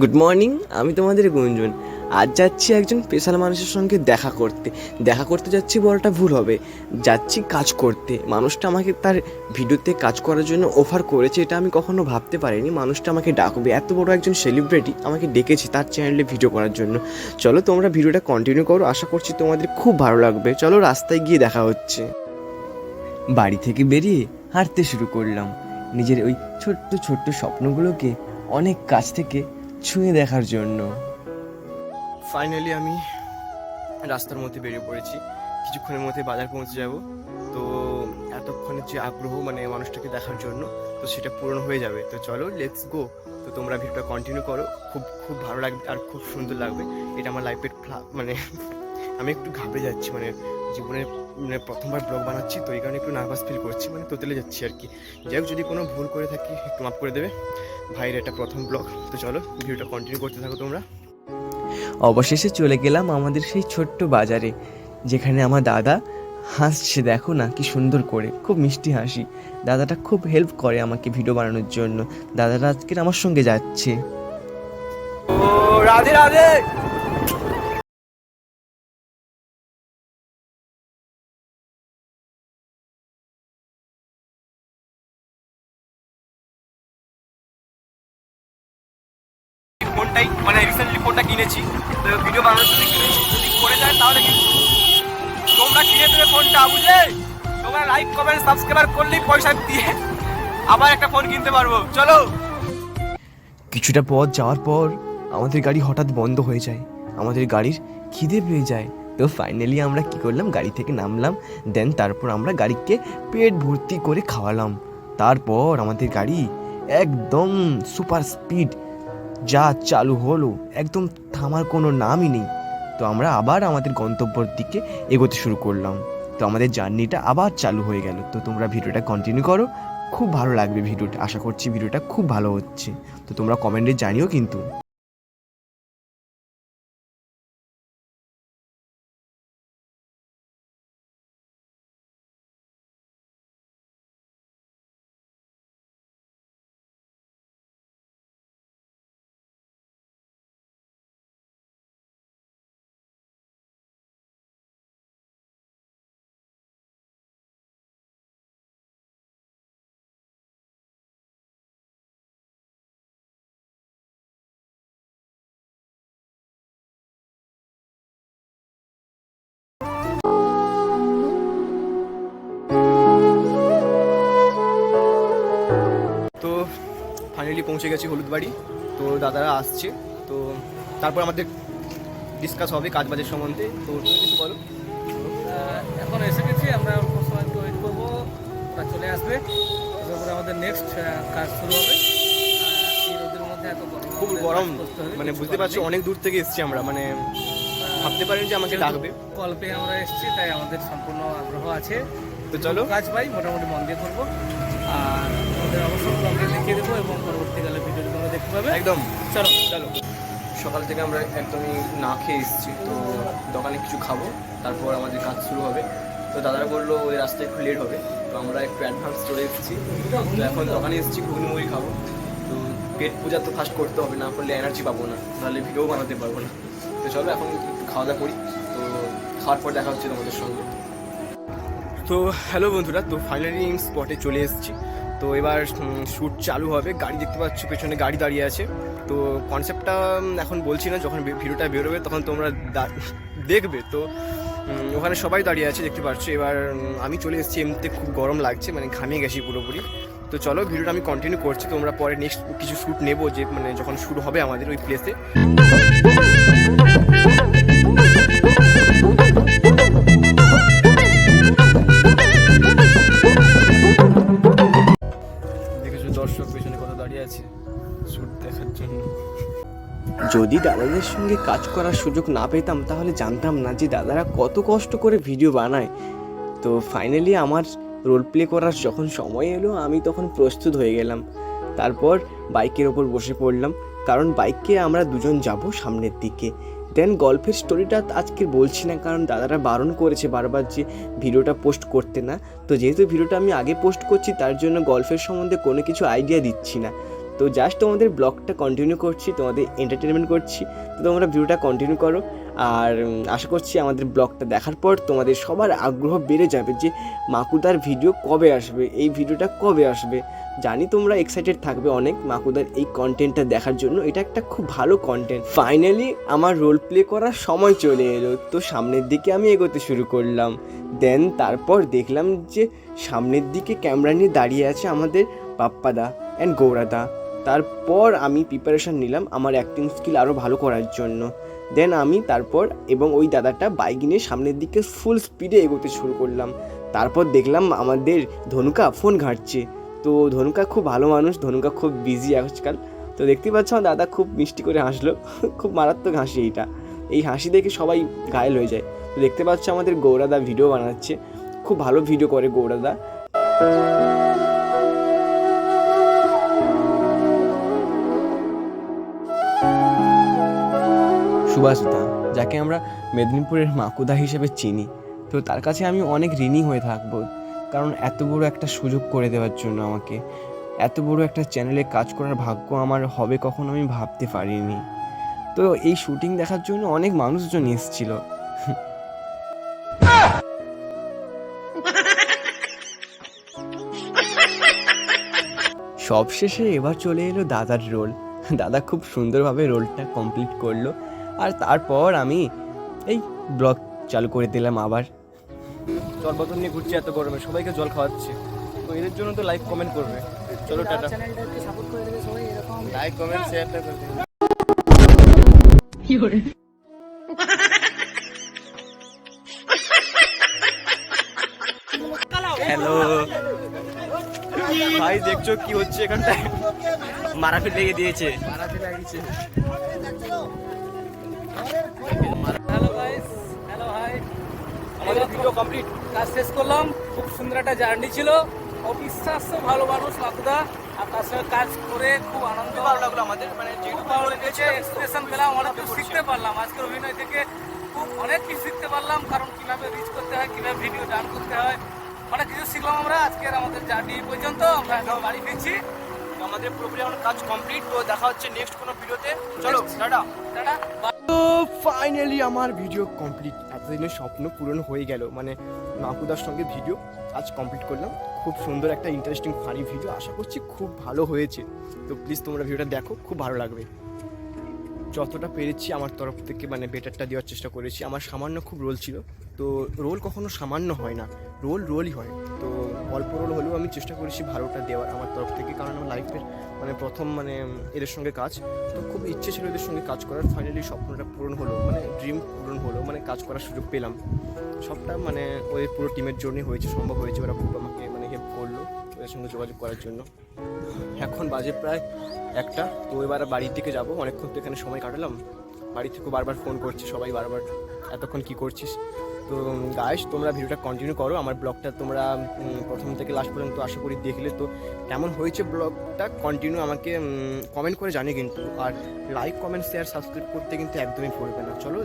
Good morning, আমি তোমাদের গুঞ্জন। আজ যাচ্ছি একজন স্পেশাল মানুষের সঙ্গে দেখা করতে যাচ্ছি বলাটা ভুল হবে। যাচ্ছি কাজ করতে। মানুষটা আমাকে তার ভিডিওতে কাজ করার জন্য অফার করেছে, এটা আমি কখনো ভাবতে পারিনি মানুষটা আমাকে ডাকবে। এত বড় একজন সেলিব্রিটি আমাকে ডেকেছি তার চ্যানেলে ভিডিও করার জন্য। চলো তোমরা ভিডিওটা কন্টিনিউ করো, আশা করছি তোমাদের খুব ভালো লাগবে। চলো রাস্তায় গিয়ে দেখা হচ্ছে। বাড়ি থেকে বেরিয়ে হাঁটতে শুরু করলাম, নিজের ওই ছোট্ট ছোট্ট স্বপ্নগুলোকে অনেক কাছ থেকে ছুঁয়ে দেখার জন্য। ফাইনালি আমি রাস্তার মধ্যে বেরিয়ে পড়েছি, কিছুক্ষণের মধ্যে বাজার পৌঁছে যাব। তো এতক্ষণের যে আগ্রহ মানে মানুষটাকে দেখার জন্য, তো সেটা পূরণ হয়ে যাবে। তো চলো লেটস গো। তো তোমরা ভিডিওটা কন্টিনিউ করো, খুব খুব ভালো লাগবে আর খুব সুন্দর লাগবে। এটা আমার লাইফের মানে আমি একটু ঘাবড়ে যাচ্ছি, মানে জীবনের মানে প্রথমবার ব্লগ বানাচ্ছি, তো এই কারণে একটু নার্ভাস ফিল করছি, মানে তোতলে যাচ্ছি আর কি। যাই হোক, যদি কোনো ভুল করে থাকি একটু মাফ করে দেবে, ভাইয়ের এটা প্রথম ব্লগ। তো চলো ভিডিওটা কন্টিনিউ করতে থাকো তোমরা। অবশেষে চলে গেলাম আমাদের সেই ছোট্ট বাজারে, যেখানে আমার দাদা হাসছে। দেখো না কি সুন্দর করে, খুব মিষ্টি হাসি। দাদাটা খুব হেল্প করে আমাকে ভিডিও বানানোর জন্য। দাদাটা আজকে আমার সঙ্গে যাচ্ছে। ও রাধে রাধে। ফোনটাই মানে রিসেন্টলি ফোনটা কিনেছি, তো ভিডিও বানানোর জন্য কিনেছি। যদি করে যায় তাহলে কিন্তু তোমরা কিনে দেবে ফোনটা, বুঝলে? তোমরা লাইক কমেন্ট সাবস্ক্রাইব করলেই পয়সা দিয়ে আবার একটা ফোন কিনতে পারবো। চলো। কিছুটা পথ যাওয়ার পর আমাদের গাড়ি হঠাৎ বন্ধ হয়ে যায়, আমাদের গাড়ির খিদে পেয়ে যায়। তো ফাইনালি আমরা কি করলাম, গাড়ি থেকে নামলাম। দেন তারপর আমরা গাড়িকে পেট ভর্তি করে খাওয়ালাম। তারপর আমাদের গাড়ি একদম সুপার স্পিড যা চালু হলো, একদম থামার কোনো নামই নেই। তো আমরা আবার আমাদের গন্তব্যের দিকে এগোতে শুরু করলাম। তো আমাদের জার্নিটা আবার চালু হয়ে গেল। তো তোমরা ভিডিওটা কন্টিনিউ করো, খুব ভালো লাগবে ভিডিওটা। আশা করছি ভিডিওটা খুব ভালো হচ্ছে। তো তোমরা কমেন্টে জানিও কিন্তু। তো ফাইনালি পৌঁছে গেছি হলুদবাড়ি। তো দাদারা আসছে, তো তারপর আমাদের ডিসকাস হবে কাজ বাজের সম্বন্ধে। তো তুমি কিছু বলো। এখন এসে গেছি, আমরা অল্প সময় একটু ওয়েট করবো, ওরা চলে আসবে, তারপরে আমাদের নেক্সট কাজ শুরু হবে। এই রোদের মধ্যে এত গরম, খুব গরম, মানে বুঝতে পারছি অনেক দূর থেকে এসেছি আমরা, মানে ভাবতে পারিনি যে আমাকে ডাকবে। কল পেয়ে আমরা এসেছি, তাই আমাদের সম্পূর্ণ আগ্রহ আছে। তো চলো কাজ পাই মোটামুটি মন দিয়ে করবো, আর আমাদের অবশ্যই আমরা লিখে দেবো এবং পরবর্তীকালে ভিডিওটি তোমরা দেখতে পাবে। একদম। চলো চলো। সকাল থেকে আমরা একদমই না খেয়ে এসেছি, তো দোকানে কিছু খাবো, তারপর আমাদের কাজ শুরু হবে। তো দাদারা বললো ওই রাস্তায় একটু লেট হবে, তো আমরা একটু অ্যাডভান্স চলে এসেছি। তো এখন দোকানে এসেছি, ঘুগনি মুড়ি খাবো। তো পেট পূজা তো ফার্স্ট করতে হবে, না করলে এনার্জি পাবো না, নাহলে ভিডিও বানাতে পারবো না। তো চলো এখন একটু খাওয়া দাওয়া করি, তো খাওয়ার পর দেখা হচ্ছে তোমাদের সঙ্গে। তো হ্যালো বন্ধুরা, তো ফাইনালি স্পটে চলে এসেছি। তো এবার শ্যুট চালু হবে। গাড়ি দেখতে পাচ্ছ, পেছনে গাড়ি দাঁড়িয়ে আছে। তো কনসেপ্টটা এখন বলছি না, যখন ভিডিওটা বেরোবে তখন তোমরা দেখবে। তো ওখানে সবাই দাঁড়িয়ে আছে দেখতে পাচ্ছ। এবার আমি চলে এসেছি, এমনিতে খুব গরম লাগছে, মানে ঘামিয়ে গেছি পুরোপুরি। তো চলো ভিডিওটা আমি কন্টিনিউ করছি, তোমরা পরে নেক্সট কিছু শ্যুট নেবো, যে মানে যখন শ্যুট হবে আমাদের ওই প্লেসে। দর্শক পেছনে কত দাঁড়িয়ে আছে শ্যুট দেখার জন্য। যদি দাদাদের সঙ্গে কাজ করার সুযোগ না পেতাম তাহলে জানতাম না যে দাদারা কত কষ্ট করে ভিডিও বানায়। তো ফাইনালি আমার রোল প্লে করার যখন সময় এলো, আমি তখন প্রস্তুত হয়ে গেলাম। তারপর বাইকের ওপর বসে পড়লাম, কারণ বাইকে আমরা দুজন যাব সামনের দিকে। দেন গল্পের স্টোরিটা আজকে বলছি না, কারণ দাদারা বারণ করেছে বারবার যে ভিডিওটা পোস্ট করতে না। তো যেহেতু ভিডিওটা আমি আগে পোস্ট করছি তার জন্য গল্পের সম্বন্ধে কোনো কিছু আইডিয়া দিচ্ছি না। তো জাস্ট তোমাদের ব্লগটা কন্টিনিউ করছি, তোমাদের এন্টারটেনমেন্ট করছি। তো তোমরা ভিডিওটা কন্টিনিউ করো, আর আশা করছি আমাদের ব্লগটা দেখার পর তোমাদের সবার আগ্রহ বেড়ে যাবে যে মাকুদার ভিডিও কবে আসবে, এই ভিডিওটা কবে আসবে। জানি তোমরা এক্সাইটেড থাকবে অনেক মাকুদার এই কন্টেন্টটা দেখার জন্য। এটা একটা খুব ভালো কন্টেন্ট। ফাইনালি আমার রোল প্লে করার সময় চলে এলো, তো সামনের দিকে আমি এগোতে শুরু করলাম। দেন তারপর দেখলাম যে সামনের দিকে ক্যামেরা নিয়ে দাঁড়িয়ে আছে আমাদের পাপ্পাদা অ্যান্ড গৌরাদা। তারপর আমি প্রিপারেশান নিলাম আমার অ্যাক্টিং স্কিল আরও ভালো করার জন্য। দেন আমি তারপর এবং ওই দাদাটা বাইক নিয়ে সামনের দিকে ফুল স্পিডে এগোতে শুরু করলাম। তারপর দেখলাম আমাদের ধনুকা ফোন ঘাঁটছে। তো ধনুকা খুব ভালো মানুষ, ধনুকা খুব বিজি আজকাল। তো দেখতেই পাচ্ছ আমার দাদা খুব মিষ্টি করে হাসলো, খুব মারাত্মক হাসি এইটা। এই হাসি দেখে সবাই ঘায়েল হয়ে যায়। তো দেখতে পাচ্ছ আমাদের গৌরাদা ভিডিও বানাচ্ছে, খুব ভালো ভিডিও করে গৌরাদা। সুভাষদা, যাকে আমরা মেদিনীপুরের মাকুদা হিসেবে চিনি, তো তার কাছে আমি অনেক ঋণী হয়ে থাকবো, কারণ এত বড় একটা সুযোগ করে দেওয়ার জন্য আমাকে। এত বড় একটা চ্যানেলে কাজ করার ভাগ্য আমার হবে কখনো আমি ভাবতে পারিনি। তো এই শুটিং দেখার জন্য অনেক মানুষজন এসেছিল। সবশেষে এবার চলে এলো দাদার রোল। দাদা খুব সুন্দরভাবে রোলটা কমপ্লিট করলো, আর তারপর আমি এই ব্লগ চালু করে দিলাম আবার। জল বোতল নিয়ে ঘুরছি এত গরমে, সবাইকে জল খাওয়াচ্ছি। তো এদের জন্য তো লাইক কমেন্ট করবে। চলো টাটা, চ্যানেলটাকে সাপোর্ট করে দেবে সবাই, এরকম লাইক কমেন্ট শেয়ারটা করে দেবে। কি করে হ্যালো ভাই, দেখছো কি হচ্ছে এখানটায়? মারাপিট লেগে দিয়েছে। Hello guys, hello hi. আমাদের ভিডিও কমপ্লিট, কাজ শেষ করলাম। খুব সুন্দর একটা জার্নি ছিল। অবিশ্বাস্য ভালো মানুষ মাকুদা, আর তার সঙ্গে কাজ করে খুব আনন্দ ভালো লাগলো আমাদের, মানে খুব ভালো লেগেছে। এক্সপ্রেশন পেলাম, অনেক কিছু শিখতে পারলাম আজকের অভিনয় থেকে। খুব অনেক কিছু শিখতে পারলাম, কারণ কীভাবে রিচ করতে হয়, কীভাবে ভিডিও ডান করতে হয়, অনেক কিছু শিখলাম আমরা। আজকের আমাদের জার্নি এই পর্যন্ত, আমরা এখন বাড়ি ফিরছি। আমাদের পুরোপুরি আমার কাজ কমপ্লিট। তো দেখা হচ্ছে নেক্সট কোনো ভিডিওতে। চলো টাটা টাটা। তো ফাইনালি আমার ভিডিও কমপ্লিট। এতদিনের স্বপ্ন পূরণ হয়ে গেল, মানে মাকুদার সঙ্গে ভিডিও আজ কমপ্লিট করলাম। খুব সুন্দর একটা ইন্টারেস্টিং ফানি ভিডিও, আশা করছি খুব ভালো হয়েছে। তো প্লিজ তোমরা ভিডিওটা দেখো, খুব ভালো লাগবে। যতটা পেরেছি আমার তরফ থেকে মানে বেটারটা দেওয়ার চেষ্টা করেছি। আমার সামান্য খুব রোল ছিল, তো রোল কখনো সামান্য হয় না, রোলই হয়। তো অল্প রোল হলেও আমি চেষ্টা করেছি ভালোটা দেওয়ার আমার তরফ থেকে, কারণ আমার লাইফের মানে প্রথম মানে এদের সঙ্গে কাজ। তো খুব ইচ্ছে ছিল এদের সঙ্গে কাজ করার। ফাইনালি স্বপ্নটা পূরণ হলো, মানে ড্রিম পূরণ হলো, মানে কাজ করার সুযোগ পেলাম। সবটা মানে ওই পুরো টিমের জন্যই হয়েছে, সম্ভব হয়েছে। ওরা খুব আমাকে মানে হেল্প করলো ওদের সঙ্গে যোগাযোগ করার জন্য। এখন বাজে প্রায় 1টা। তো এবার বাড়ির দিকে যাবো, অনেকক্ষণ তো এখানে সময় কাটালাম। বাড়ি থেকে বারবার ফোন করছে সবাই, বারবার এতক্ষণ কি করছিস। তো গাইস, তোমরা ভিডিওটা কন্টিনিউ করো। আমার ব্লগটা তোমরা প্রথম থেকে লাস্ট পর্যন্ত আশা করি দেখলে। তো কেমন হয়েছে ব্লগটা কন্টিনিউ আমাকে কমেন্ট করে জানিয়ে কিন্তু। আর লাইক কমেন্ট শেয়ার সাবস্ক্রাইব করতে কিন্তু একদমই ভুলবে না। চলো।